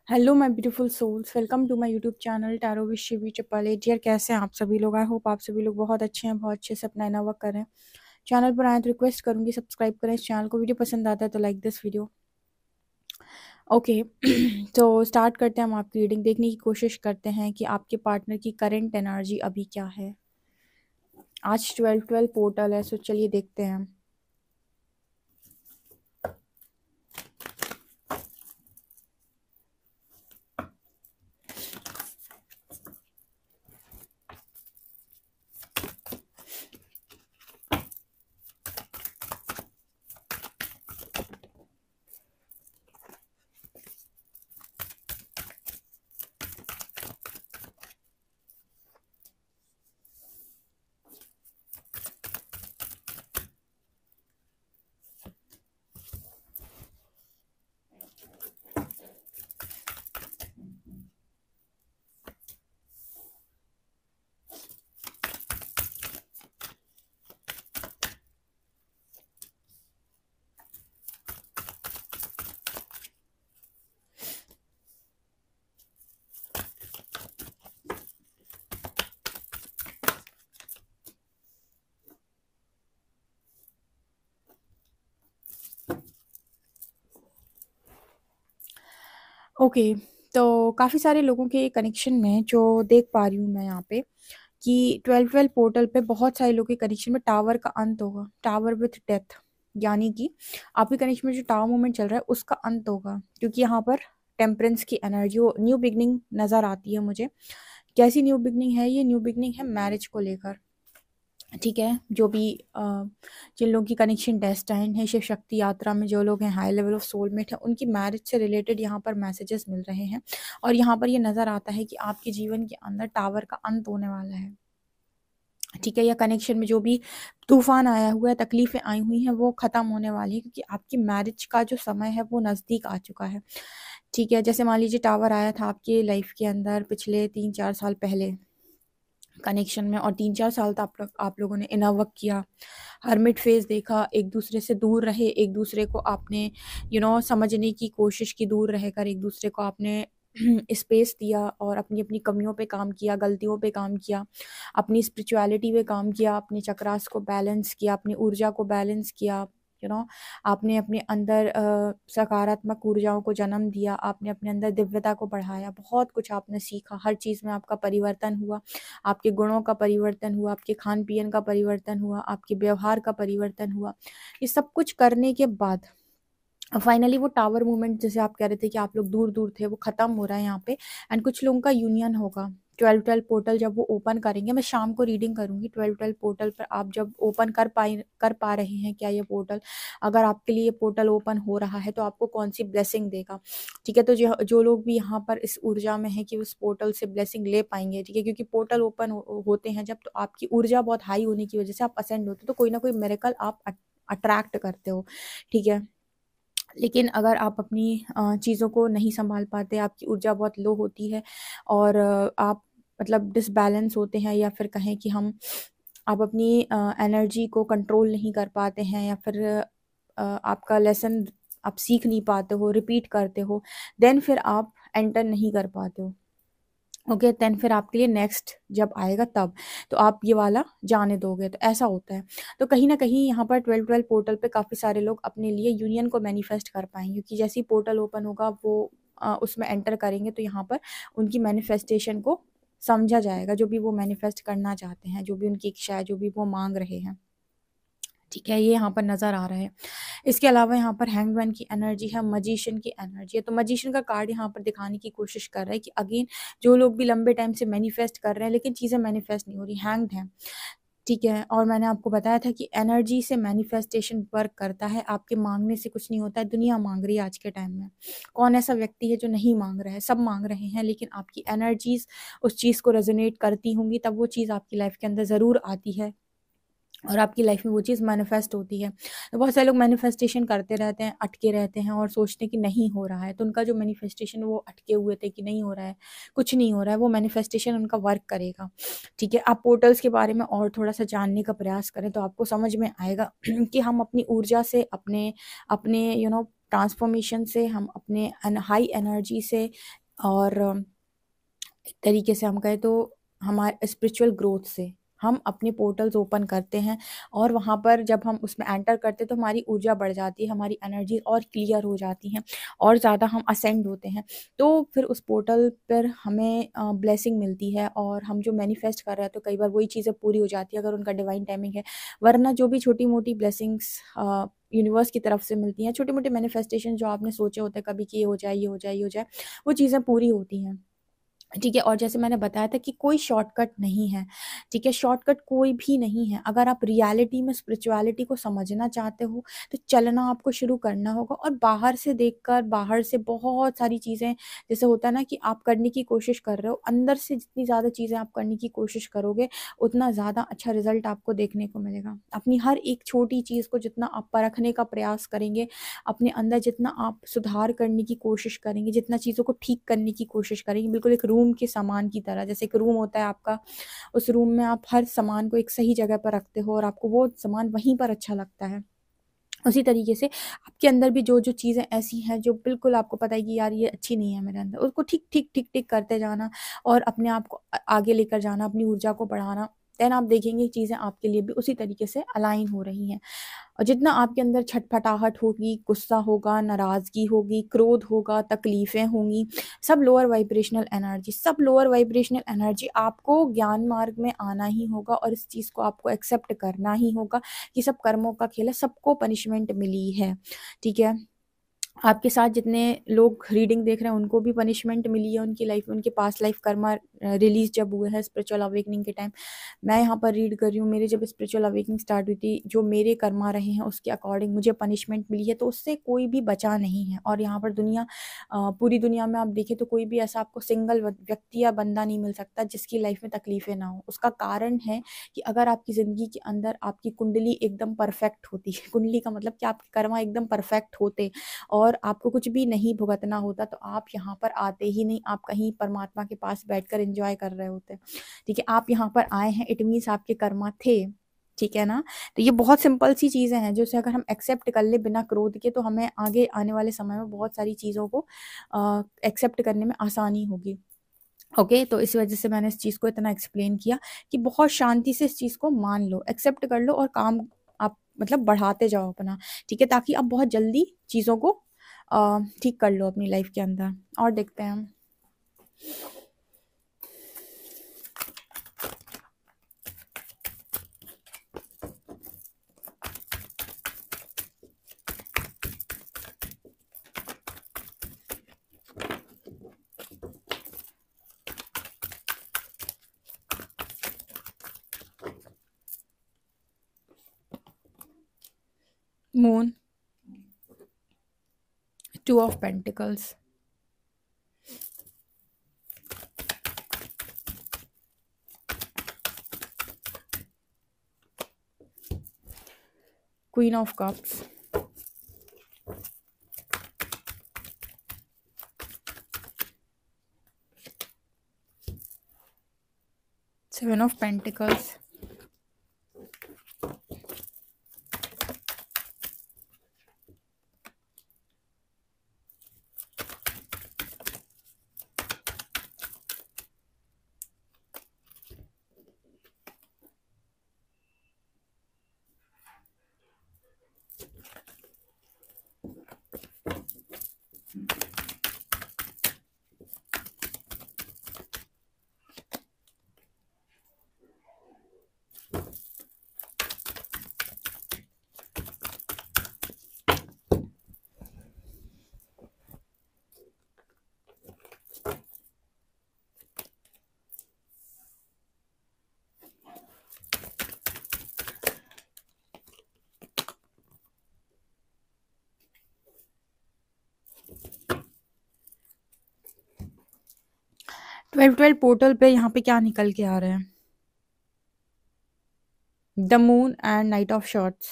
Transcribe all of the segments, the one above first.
Hello my beautiful souls, welcome to my YouTube channel tarot with Shivi चप्पल। Dear, कैसे हैं आप सभी लोग? आई होप आप सभी लोग बहुत अच्छे हैं, बहुत अच्छे से अपना इनर वर्क कर रहे हैं। चैनल पर आए तो रिक्वेस्ट करूंगी सब्सक्राइब करें इस चैनल को। वीडियो पसंद आता है तो लाइक दिस वीडियो। ओके। तो स्टार्ट करते हैं। हम आपकी रीडिंग देखने की कोशिश करते हैं कि आपके पार्टनर की करेंट एनर्जी अभी क्या है। आज 12-12 पोर्टल है, सो चलिए देखते हैं। ओके। तो काफ़ी सारे लोगों के कनेक्शन में जो देख पा रही हूँ मैं यहाँ पे कि 12-12 पोर्टल पे बहुत सारे लोगों के कनेक्शन में टावर का अंत होगा। टावर विथ डेथ, यानी कि आपके कनेक्शन में जो टावर मूवमेंट चल रहा है उसका अंत होगा, क्योंकि यहाँ पर टेम्परेंस की एनर्जी, न्यू बिगनिंग नज़र आती है मुझे। कैसी न्यू बिगनिंग है? ये न्यू बिगनिंग है मैरिज को लेकर। ठीक है, जो भी जिन लोगों की कनेक्शन डेस्टाइन है, शिव शक्ति यात्रा में जो लोग हैं, हाई लेवल ऑफ सोलमेट है, उनकी मैरिज से रिलेटेड यहाँ पर मैसेजेस मिल रहे हैं। और यहाँ पर ये नज़र आता है कि आपके जीवन के अंदर टावर का अंत होने वाला है। ठीक है, या कनेक्शन में जो भी तूफान आया हुआ है, तकलीफें आई हुई हैं, वो ख़त्म होने वाली है, क्योंकि आपकी मैरिज का जो समय है वो नज़दीक आ चुका है। ठीक है, जैसे मान लीजिए टावर आया था आपकी लाइफ के अंदर पिछले 3-4 साल पहले कनेक्शन में, और 3-4 साल तक आप लोगों ने इनर वर्क किया, हर्मिट फेज देखा, एक दूसरे से दूर रहे, एक दूसरे को आपने समझने की कोशिश की, दूर रहकर एक दूसरे को आपने स्पेस दिया और अपनी अपनी कमियों पे काम किया, गलतियों पे काम किया, अपनी स्पिरिचुअलिटी पे काम किया, अपने चक्रास को बैलेंस किया, अपनी ऊर्जा को बैलेंस किया। यू नो आपने अपने अंदर सकारात्मक ऊर्जाओं को जन्म दिया, आपने अपने अंदर दिव्यता को बढ़ाया, बहुत कुछ आपने सीखा, हर चीज़ में आपका परिवर्तन हुआ, आपके गुणों का परिवर्तन हुआ, आपके खान पीन का परिवर्तन हुआ, आपके व्यवहार का परिवर्तन हुआ। ये सब कुछ करने के बाद फाइनली वो टावर मूवमेंट, जैसे आप कह रहे थे कि आप लोग दूर दूर थे, वो खत्म हो रहा है यहाँ पे। एंड कुछ लोगों का यूनियन होगा। 12-12 पोर्टल जब वो ओपन करेंगे, मैं शाम को रीडिंग करूंगी 12-12 पोर्टल पर, आप जब ओपन कर पा रहे हैं क्या ये पोर्टल, अगर आपके लिए ये पोर्टल ओपन हो रहा है तो आपको कौन सी ब्लेसिंग देगा। ठीक है, तो जो जो लोग भी यहाँ पर इस ऊर्जा में है कि उस पोर्टल से ब्लेसिंग ले पाएंगे, ठीक है, क्योंकि पोर्टल ओपन होते हैं जब, तो आपकी ऊर्जा बहुत हाई होने की वजह से आप असेंड होते हो, तो कोई ना कोई मिरेकल आप अट्रैक्ट करते हो। ठीक है, लेकिन अगर आप अपनी चीज़ों को नहीं संभाल पाते, आपकी ऊर्जा बहुत लो होती है और आप मतलब डिसबैलेंस होते हैं, या फिर कहें कि आप अपनी एनर्जी को कंट्रोल नहीं कर पाते हैं, या फिर आपका लेसन आप सीख नहीं पाते हो, रिपीट करते हो, देन फिर आप एंटर नहीं कर पाते हो। ओके, देन फिर आपके लिए नेक्स्ट जब आएगा तब तो आप ये वाला जाने दोगे, तो ऐसा होता है। तो कहीं ना कहीं यहाँ पर 12-12 पोर्टल पे काफ़ी सारे लोग अपने लिए यूनियन को मैनिफेस्ट कर पाएंगे, क्योंकि जैसे ही पोर्टल ओपन होगा वो उसमें एंटर करेंगे, तो यहाँ पर उनकी मैनिफेस्टेशन को समझा जाएगा, जो भी वो मैनिफेस्ट करना चाहते हैं, जो भी उनकी इच्छा है, जो भी वो मांग रहे हैं। ठीक है, ये यहाँ पर नज़र आ रहा है। इसके अलावा यहाँ पर हैंगमैन की एनर्जी है, मजिशियन की एनर्जी है। तो मजिशियन का कार्ड यहाँ पर दिखाने की कोशिश कर रहा है कि अगेन जो लोग भी लंबे टाइम से मैनिफेस्ट कर रहे हैं लेकिन चीज़ें मैनिफेस्ट नहीं हो रही, हैंग्ड हैं। ठीक है, और मैंने आपको बताया था कि एनर्जी से मैनिफेस्टेशन वर्क करता है, आपके मांगने से कुछ नहीं होता है। दुनिया मांग रही है आज के टाइम में। कौन ऐसा व्यक्ति है जो नहीं मांग रहा है? सब मांग रहे हैं, लेकिन आपकी एनर्जीज उस चीज़ को रेजोनेट करती होंगी, तब वो चीज़ आपकी लाइफ के अंदर ज़रूर आती है और आपकी लाइफ में वो चीज़ मैनिफेस्ट होती है। तो बहुत सारे लोग मैनिफेस्टेशन करते रहते हैं, अटके रहते हैं और सोचते हैं कि नहीं हो रहा है, तो उनका जो मैनिफेस्टेशन वो अटके हुए थे कि नहीं हो रहा है, कुछ नहीं हो रहा है, वो मैनिफेस्टेशन उनका वर्क करेगा। ठीक है, आप पोर्टल्स के बारे में और थोड़ा सा जानने का प्रयास करें तो आपको समझ में आएगा कि हम अपनी ऊर्जा से अपने अपने ट्रांसफॉर्मेशन से, हम अपने हाई एनर्जी से, और एक तरीके से हम कहें तो हमारे स्पिरिचुअल ग्रोथ से हम अपने पोर्टल्स ओपन करते हैं। और वहाँ पर जब हम उसमें एंटर करते हैं तो हमारी ऊर्जा बढ़ जाती है, हमारी एनर्जी और क्लियर हो जाती हैं, और ज़्यादा हम असेंड होते हैं। तो फिर उस पोर्टल पर हमें ब्लेसिंग मिलती है, और हम जो मैनिफेस्ट कर रहे हैं तो कई बार वही चीज़ें पूरी हो जाती है अगर उनका डिवाइन टाइमिंग है। वरना जो भी छोटी मोटी ब्लेसिंग्स यूनिवर्स की तरफ से मिलती हैं, छोटे मोटे मैनिफेस्टेशन जो आपने सोचे होते हैं कभी कि ये हो जाए, ये हो जाए, ये हो जाए, वो चीज़ें पूरी होती हैं। ठीक है, और जैसे मैंने बताया था कि कोई शॉर्टकट नहीं है। ठीक है, शॉर्टकट कोई भी नहीं है। अगर आप रियलिटी में स्पिरिचुअलिटी को समझना चाहते हो तो चलना आपको शुरू करना होगा, और बाहर से देखकर, बाहर से बहुत सारी चीज़ें, जैसे होता है ना कि आप करने की कोशिश कर रहे हो, अंदर से जितनी ज़्यादा चीज़ें आप करने की कोशिश करोगे उतना ज़्यादा अच्छा रिजल्ट आपको देखने को मिलेगा। अपनी हर एक छोटी चीज़ को जितना आप परखने का प्रयास करेंगे, अपने अंदर जितना आप सुधार करने की कोशिश करेंगे, जितना चीज़ों को ठीक करने की कोशिश करेंगे, बिल्कुल एक रूम के सामान की तरह, जैसे एक रूम होता है आपका, उस रूम में आप हर सामान को एक सही जगह पर रखते हो और आपको वो सामान वहीं पर अच्छा लगता है। उसी तरीके से आपके अंदर भी जो जो चीज़ें ऐसी हैं जो बिल्कुल आपको पता है कि यार ये अच्छी नहीं है मेरे अंदर, उसको ठीक ठीक ठीक ठीक करते जाना, और अपने आप को आगे लेकर जाना, अपनी ऊर्जा को बढ़ाना। देन आप देखेंगे चीज़ें आपके लिए भी उसी तरीके से अलाइन हो रही हैं। और जितना आपके अंदर छटपटाहट होगी, गुस्सा होगा, नाराज़गी होगी, क्रोध होगा, तकलीफ़ें होंगी, सब लोअर वाइब्रेशनल एनर्जी आपको ज्ञान मार्ग में आना ही होगा, और इस चीज़ को आपको एक्सेप्ट करना ही होगा कि सब कर्मों का खेल है, सबको पनिशमेंट मिली है। ठीक है? आपके साथ जितने लोग रीडिंग देख रहे हैं उनको भी पनिशमेंट मिली है उनकी लाइफ में, उनके पास्ट लाइफ कर्मा रिलीज जब हुए हैं स्पिरिचुअल अवेकनिंग के टाइम। मैं यहाँ पर रीड कर रही हूँ, मेरे जब स्पिरिचुअल अवेकनिंग स्टार्ट हुई थी, जो मेरे कर्मा रहे हैं उसके अकॉर्डिंग मुझे पनिशमेंट मिली है, तो उससे कोई भी बचा नहीं है। और यहाँ पर पूरी दुनिया में आप देखें तो कोई भी ऐसा आपको सिंगल व्यक्ति या बंदा नहीं मिल सकता जिसकी लाइफ में तकलीफें ना हो। उसका कारण है कि अगर आपकी ज़िंदगी के अंदर आपकी कुंडली एकदम परफेक्ट होती है, कुंडली का मतलब कि आपके कर्मा एकदम परफेक्ट होते और आपको कुछ भी नहीं भुगतना होता, तो आप यहाँ पर आते ही नहीं, आप कहीं परमात्मा के पास बैठकर एंजॉय कर रहे होते। ठीक है, आप यहाँ पर आए हैं, इट मीन्स आपके कर्मा थे। ठीक है ना? तो ये बहुत सिंपल सी चीज़ें हैं, जैसे अगर हम एक्सेप्ट कर ले बिना क्रोध के, तो हमें आगे आने वाले समय में बहुत सारी चीज़ों को एक्सेप्ट करने में आसानी होगी। ओके, तो इस वजह से मैंने इस चीज़ को इतना एक्सप्लेन किया कि बहुत शांति से इस चीज़ को मान लो, एक्सेप्ट कर लो, और काम आप मतलब बढ़ाते जाओ अपना। ठीक है, ताकि आप बहुत जल्दी चीज़ों को ठीक कर लो अपनी लाइफ के अंदर। और देखते हैं हम। Moon, 2 of pentacles, queen of cups, 7 of pentacles, twelve twelve portal पे यहाँ पे क्या निकल के आ रहे हैं? The moon and night of shorts.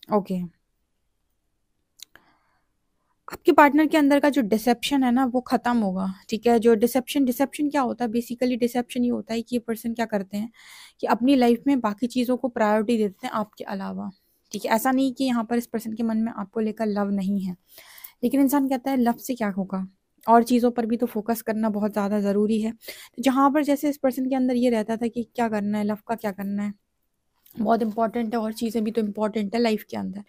Okay, आपके पार्टनर के अंदर का जो डिसेप्शन है ना वो खत्म होगा। ठीक है, जो डिसेप्शन डिसेप्शन क्या होता है? बेसिकली डिसेप्शन ये होता है कि ये पर्सन क्या करते हैं कि अपनी लाइफ में बाकी चीज़ों को प्रायोरिटी देते हैं आपके अलावा। ठीक है, ऐसा नहीं कि यहाँ पर इस पर्सन के मन में आपको लेकर लव नहीं है, लेकिन इंसान कहता है लव से क्या होगा, और चीज़ों पर भी तो फोकस करना बहुत ज़्यादा ज़रूरी है। तो जहाँ पर जैसे इस पर्सन के अंदर ये रहता था कि क्या करना है, लव का क्या करना है, बहुत इंपॉर्टेंट है, और चीज़ें भी तो इम्पॉर्टेंट है लाइफ के अंदर।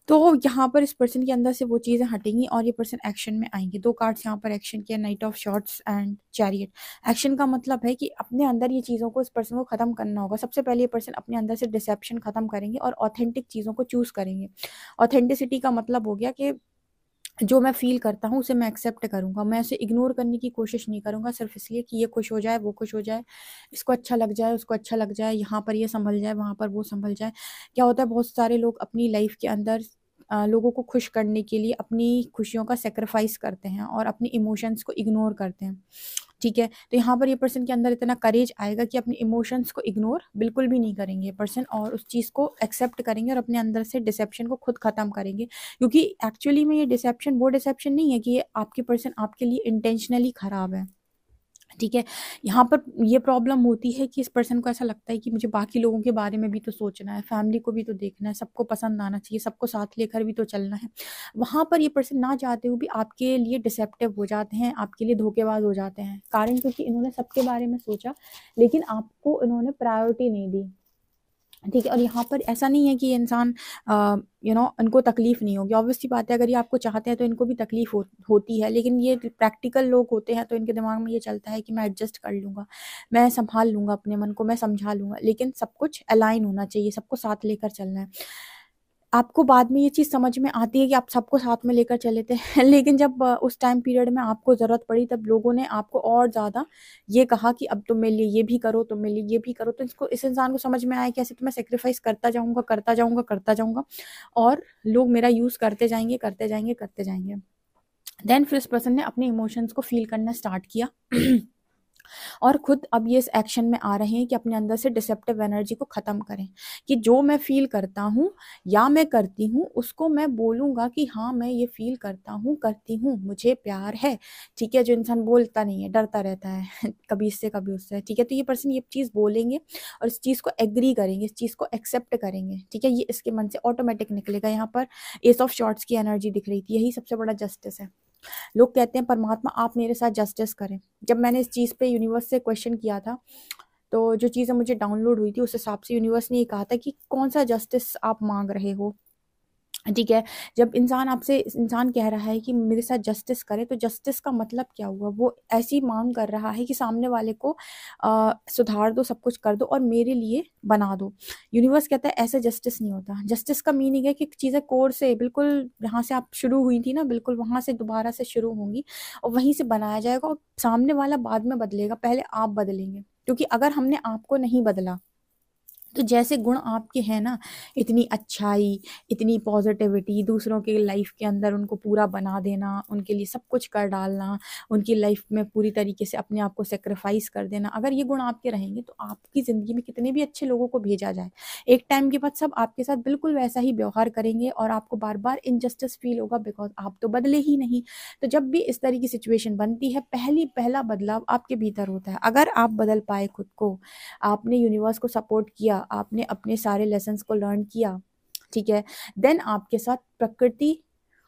तो यहाँ पर इस पर्सन के अंदर से वो चीज़ें हटेंगी और ये पर्सन एक्शन में आएंगे। 2 कार्ड्स यहाँ पर एक्शन के, night of shorts and chariot. Action का मतलब है कि अपने अंदर ये चीज़ों को इस पर्सन को ख़त्म करना होगा। सबसे पहले ये पर्सन अपने अंदर से डिसेप्शन ख़त्म करेंगे और ऑथेंटिक चीज़ों को चूज़ करेंगे। ऑथेंटिसिटी का मतलब हो गया कि जो मैं फ़ील करता हूँ उसे मैं एक्सेप्ट करूँगा, मैं उसे इग्नोर करने की कोशिश नहीं करूँगा सिर्फ़ इसलिए कि ये खुश हो जाए, वो खुश हो जाए, इसको अच्छा लग जाए, उसको अच्छा लग जाए, यहाँ पर ये सँभल जाए, वहाँ पर वो सँभल जाए। क्या होता है, बहुत सारे लोग अपनी लाइफ़ के अंदर लोगों को खुश करने के लिए अपनी खुशियों का सैक्रिफ़ाइस करते हैं और अपने इमोशंस को इग्नोर करते हैं। ठीक है? तो यहाँ पर ये पर्सन के अंदर इतना करेज आएगा कि अपने इमोशंस को इग्नोर बिल्कुल भी नहीं करेंगे ये पर्सन, और उस चीज़ को एक्सेप्ट करेंगे और अपने अंदर से डिसेप्शन को खुद ख़त्म करेंगे। क्योंकि एक्चुअली में ये डिसेप्शन वो डिसेप्शन नहीं है कि ये आपकी पर्सन आपके लिए इंटेंशनली ख़राब है। ठीक है? यहाँ पर ये प्रॉब्लम होती है कि इस पर्सन को ऐसा लगता है कि मुझे बाकी लोगों के बारे में भी तो सोचना है, फैमिली को भी तो देखना है, सबको पसंद आना चाहिए, सबको साथ लेकर भी तो चलना है। वहाँ पर ये पर्सन ना चाहते हुए भी आपके लिए डिसेप्टिव हो जाते हैं, आपके लिए धोखेबाज हो जाते हैं। कारण क्योंकि इन्होंने सबके बारे में सोचा, लेकिन आपको इन्होंने प्रायोरिटी नहीं दी। ठीक है? और यहाँ पर ऐसा नहीं है कि ये इंसान इनको तकलीफ़ नहीं होगी। ऑब्वियस सी बात है, अगर ये आपको चाहते हैं तो इनको भी तकलीफ़ होती है, लेकिन ये प्रैक्टिकल लोग होते हैं तो इनके दिमाग में ये चलता है कि मैं एडजस्ट कर लूँगा, मैं सँभाल लूँगा अपने मन को, मैं समझा लूँगा। लेकिन सब कुछ अलाइन होना चाहिए, सबको साथ लेकर चलना है। आपको बाद में ये चीज़ समझ में आती है कि आप सबको साथ में लेकर चले थे लेकिन जब उस टाइम पीरियड में आपको ज़रूरत पड़ी, तब लोगों ने आपको और ज़्यादा ये कहा कि अब तुम मेरे लिए ये भी करो, तुम मेरे लिए ये भी करो। तो इस इंसान को समझ में आया कि ऐसे तो मैं सैक्रिफाइस करता जाऊँगा, करता जाऊँगा, करता जाऊँगा, और लोग मेरा यूज़ करते जाएँगे, करते जाएँगे, करते जाएँगे। देन फिर इस पर्सन ने अपने इमोशंस को फ़ील करना स्टार्ट किया और खुद अब ये इस एक्शन में आ रहे हैं कि अपने अंदर से डिसेप्टिव एनर्जी को ख़त्म करें, कि जो मैं फ़ील करता हूँ या मैं करती हूँ, उसको मैं बोलूँगा कि हाँ, मैं ये फ़ील करता हूँ, करती हूँ, मुझे प्यार है। ठीक है? जो इंसान बोलता नहीं है, डरता रहता है कभी इससे, कभी उससे। ठीक है? तो ये पर्सन ये चीज़ बोलेंगे और इस चीज़ को एग्री करेंगे, इस चीज़ को एक्सेप्ट करेंगे। ठीक है? ये इसके मन से ऑटोमेटिक निकलेगा। यहाँ पर एस ऑफ शॉर्ट्स की एनर्जी दिख रही थी, यही सबसे बड़ा जस्टिस है। लोग कहते हैं परमात्मा आप मेरे साथ जस्टिस करें। जब मैंने इस चीज़ पे यूनिवर्स से क्वेश्चन किया था, तो जो चीज़ें मुझे डाउनलोड हुई थी उस हिसाब से यूनिवर्स ने ये कहा था कि कौन-सा जस्टिस आप माँग रहे हो? ठीक है? जब इंसान कह रहा है कि मेरे साथ जस्टिस करें, तो जस्टिस का मतलब क्या हुआ? वो ऐसी माँग कर रहा है कि सामने वाले को सुधार दो, सब कुछ कर दो और मेरे लिए बना दो। यूनिवर्स कहता है ऐसे जस्टिस नहीं होता। जस्टिस का मीनिंग है कि चीज़ें कोर से बिल्कुल जहाँ से आप शुरू हुई थी ना, बिल्कुल वहाँ से दोबारा से शुरू होंगी और वहीं से बनाया जाएगा, और सामने वाला बाद में बदलेगा, पहले आप बदलेंगे। क्योंकि अगर हमने आपको नहीं बदला, तो जैसे गुण आपके हैं ना, इतनी अच्छाई, इतनी पॉजिटिविटी, दूसरों के लाइफ के अंदर उनको पूरा बना देना, उनके लिए सब कुछ कर डालना, उनकी लाइफ में पूरी तरीके से अपने आप को सैक्रिफाइस कर देना, अगर ये गुण आपके रहेंगे तो आपकी ज़िंदगी में कितने भी अच्छे लोगों को भेजा जाए, एक टाइम के बाद सब आपके साथ बिल्कुल वैसा ही व्यवहार करेंगे और आपको बार बार इनजस्टिस फील होगा, बिकॉज आप तो बदले ही नहीं। तो जब भी इस तरह की सिचुएशन बनती है, पहला बदलाव आपके भीतर होता है। अगर आप बदल पाए खुद को, आपने यूनिवर्स को सपोर्ट किया, आपने अपने सारे लेसन्स को लर्न किया, ठीक है, देन आपके साथ प्रकृति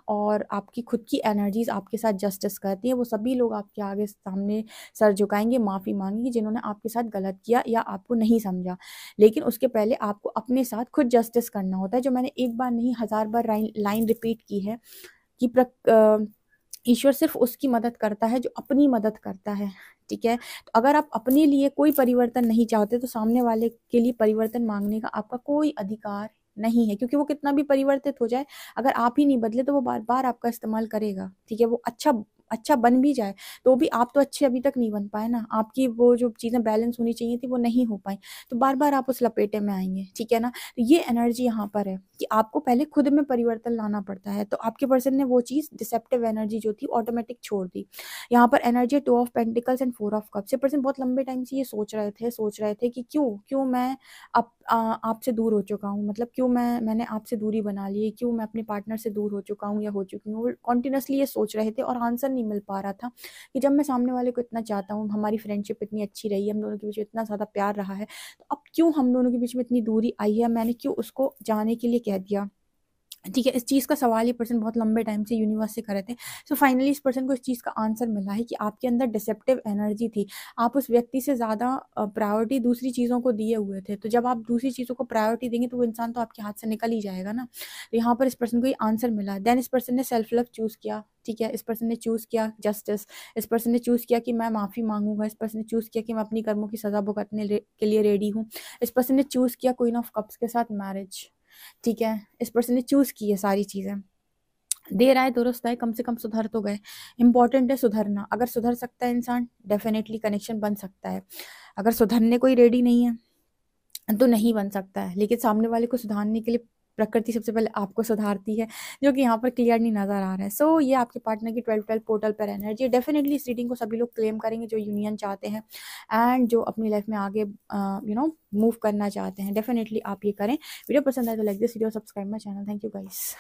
और आपकी खुद की एनर्जीज आपके साथ जस्टिस करती है। वो सभी लोग आपके आगे सामने सर झुकाएंगे, माफ़ी मांगेंगे जिन्होंने आपके साथ गलत किया या आपको नहीं समझा। लेकिन उसके पहले आपको अपने साथ खुद जस्टिस करना होता है, जो मैंने एक बार नहीं 1000 बार लाइन रिपीट की है कि ईश्वर सिर्फ उसकी मदद करता है जो अपनी मदद करता है। ठीक है? तो अगर आप अपने लिए कोई परिवर्तन नहीं चाहते, तो सामने वाले के लिए परिवर्तन मांगने का आपका कोई अधिकार नहीं है, क्योंकि वो कितना भी परिवर्तित हो जाए, अगर आप ही नहीं बदले तो वो बार बार आपका इस्तेमाल करेगा। ठीक है? वो अच्छा बन भी जाए तो भी आप तो अच्छे अभी तक नहीं बन पाए ना, आपकी वो जो चीज़ें बैलेंस होनी चाहिए थी वो नहीं हो पाई, तो बार बार आप उस लपेटे में आएंगे। ठीक है ना? तो ये एनर्जी यहाँ पर है कि आपको पहले खुद में परिवर्तन लाना पड़ता है। तो आपके पर्सन ने वो चीज़ डिसेप्टिव एनर्जी जो थी ऑटोमेटिक छोड़ दी। यहाँ पर energy 2 of pentacles and 4 of cups. ये पर्सन बहुत लंबे टाइम से ये सोच रहे थे कि क्यों मैं आपसे दूर हो चुका हूँ, मतलब क्यों मैंने आपसे दूरी बना ली है, क्यों मैं अपने पार्टनर से दूर हो चुका हूँ या हो चुकी हूँ। वो कॉन्टिन्यूसली ये सोच रहे थे और आंसर नहीं मिल पा रहा था कि जब मैं सामने वाले को इतना चाहता हूँ, हमारी फ्रेंडशिप इतनी अच्छी रही है, हम दोनों के बीच में इतना ज़्यादा प्यार रहा है, तो अब क्यों हम दोनों के बीच में इतनी दूरी आई है, मैंने क्यों उसको जाने के लिए कह दिया। ठीक है, इस चीज़ का सवाल ये पर्सन बहुत लंबे टाइम से यूनिवर्स से कर रहे थे। सो फाइनली इस पर्सन को इस चीज़ का आंसर मिला है कि आपके अंदर डिसेप्टिव एनर्जी थी। आप उस व्यक्ति से ज़्यादा प्रायोरिटी दूसरी चीज़ों को दिए हुए थे। तो जब आप दूसरी चीज़ों को प्रायोरिटी देंगे तो वो इंसान तो आपके हाथ से निकल ही जाएगा ना। तो यहाँ पर इस पर्सन को ये आंसर मिला। देन इस पर्सन ने सेल्फ लव चूज़ किया। ठीक है, इस पर्सन ने चूज़ किया जस्टिस। इस पर्सन ने चूज़ किया कि मैं माफ़ी मांगूंगा। इस पर्सन ने चूज़ किया कि मैं अपनी कर्मों की सज़ा भुगतने के लिए रेडी हूँ। इस पर्सन ने चूज़ किया क्वीन ऑफ कप्स के साथ मैरिज। ठीक है, इस पर्सन ने चूज की है सारी चीजें। देर आए दुरुस्त आए, कम से कम सुधर तो गए। इंपॉर्टेंट है सुधरना। अगर सुधर सकता है इंसान, डेफिनेटली कनेक्शन बन सकता है। अगर सुधरने कोई रेडी नहीं है तो नहीं बन सकता है। लेकिन सामने वाले को सुधारने के लिए प्रकृति सबसे पहले आपको सुधारती है, जो कि यहाँ पर क्लियर नहीं नजर आ रहा है। सो ये आपके पार्टनर की 12-12 पोर्टल पर एनर्जी। डेफिनेटली इस रीडिंग को सभी लोग क्लेम करेंगे जो यूनियन चाहते हैं एंड जो अपनी लाइफ में आगे मूव करना चाहते हैं। डेफिनेटली आप ये करें। वीडियो पसंद आए तो like this video, subscribe my channel. Thank you guys.